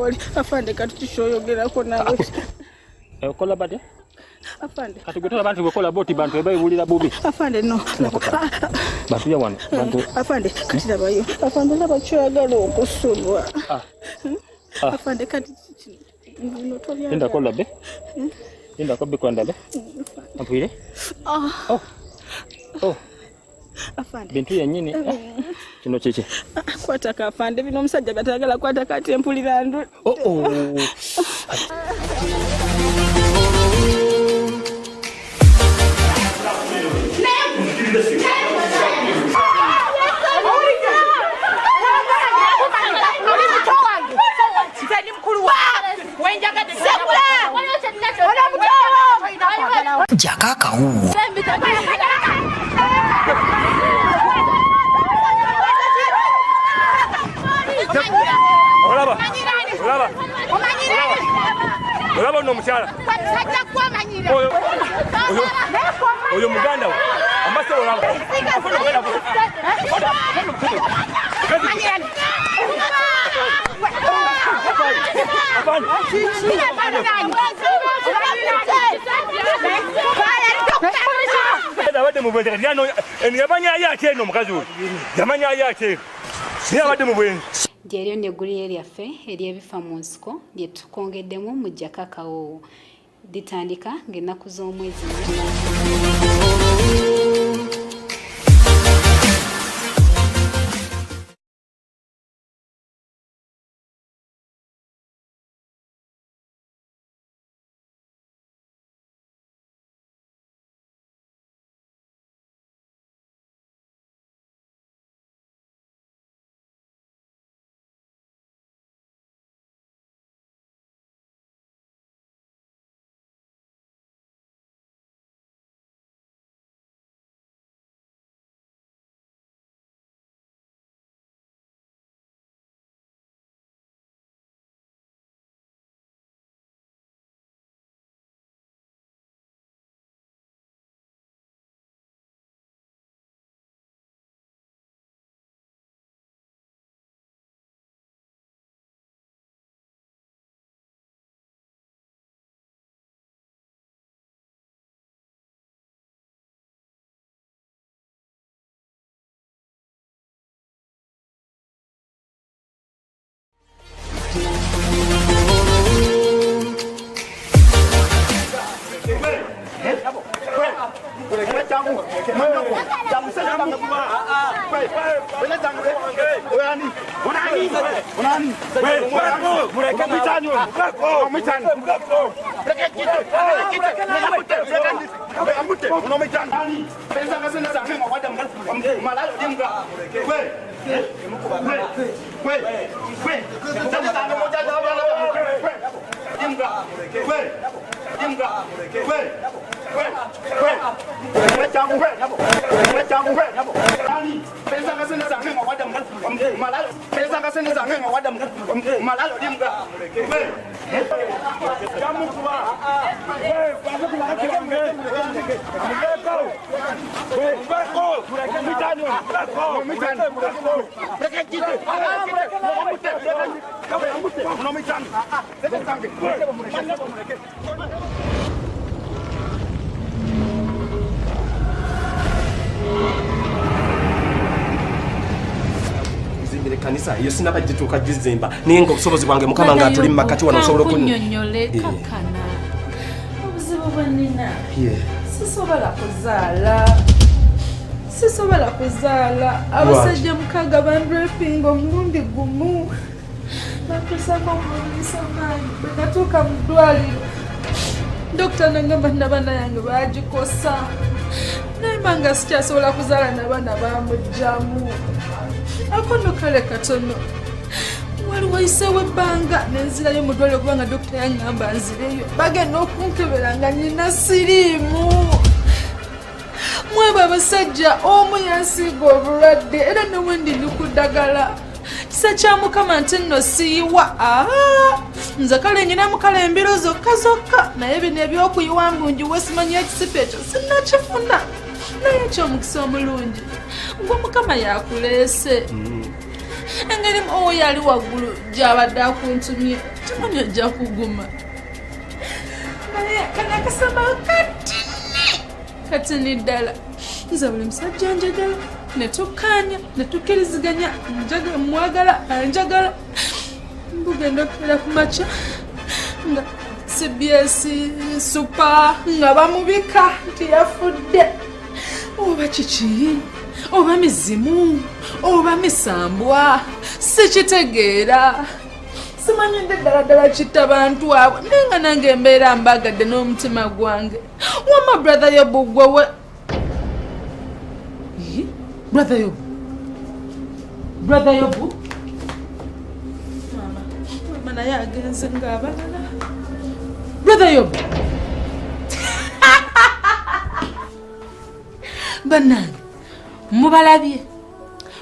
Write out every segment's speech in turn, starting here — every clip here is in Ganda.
wali afande kati tushoyogerako nawe. Kola bade? Afande. Kati gwe abantu bekola boti bantu ebayibulira bubi. Afande no. Bantu ya wano. Bantu. Afande kati labayo. Afande laba kyagala okusulwa. Afande kati Inda kola be? Inda ko be kwanda be? Ampire? Oh. Afande. Bintu ya nyini. Kino cheche. Kwataka afande bino omusajja batagala kwataka ati empulira ndu. Jakaka huu. Olaba no mchala. Oyo muganda we. Amase olaba. Abadde mu bwenzi lyano yamanya yake no mukazi we. Yamanya yake. Ni abadde mu bwenzi. Lyeryo neggulire lyaffe ery'ebifa mu nsiko lye tukongeddemu mu Jakaka woowo litandika ng'ennaku z'omwezi. Kanisa iyo sinaba jituka jizimba ningo obusobozi bwange mukama nga tuli makati wano osobola kunnyonnyole kakana obuzibu bwenina sisobola kuzaala abasajja mukaaga bandrepinga omulundi gumu batusako omulisa maanyi bwe natuuka mu ddwaliro dokita nagamba n'abaana yange baagikosa naye manga sikyasobola kuzaala n'abaana bamugjamu akono kale katono waliwo yiseewo ebbanga nenzirayo mu ddwaliro kubanga dokita yaŋŋamba nzireyo bagenda okunkebera nga nina siriimu mweba abasajja omu yansiiga obulwadde era newendi ndi ku ddagala kisa kya mukama nti nno siyiwa nze kale nyinamu kale embiro zokka naye bino ebyokuyiwa mbungiwe simanyi ekisipa ekyo sinnakifuna naye ekyomukisa omulungi gwe mukama yakuleese engeri owo yali waggulu gy'abadde akuntumye kimanyi ojja kuguma naye kana kasaba katini ddala nze buli musajja njagala ne tukkaanya ne tukkiriziganya mwagala anjagala mbugenda okubeera ku makya nga CBS super nga bamubika nti yafudde oba kiki oba mizimu oba misambwa sikitegeera simanyidde ddala kitta bantu abo naye nga nange embeera mbagadde n'omutima gwange wama brother Yobu gwewe brother Yobu mama naye agenze ng'abalala brother Yobu bannange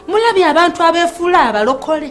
mulabye abantu abeefuula abalokole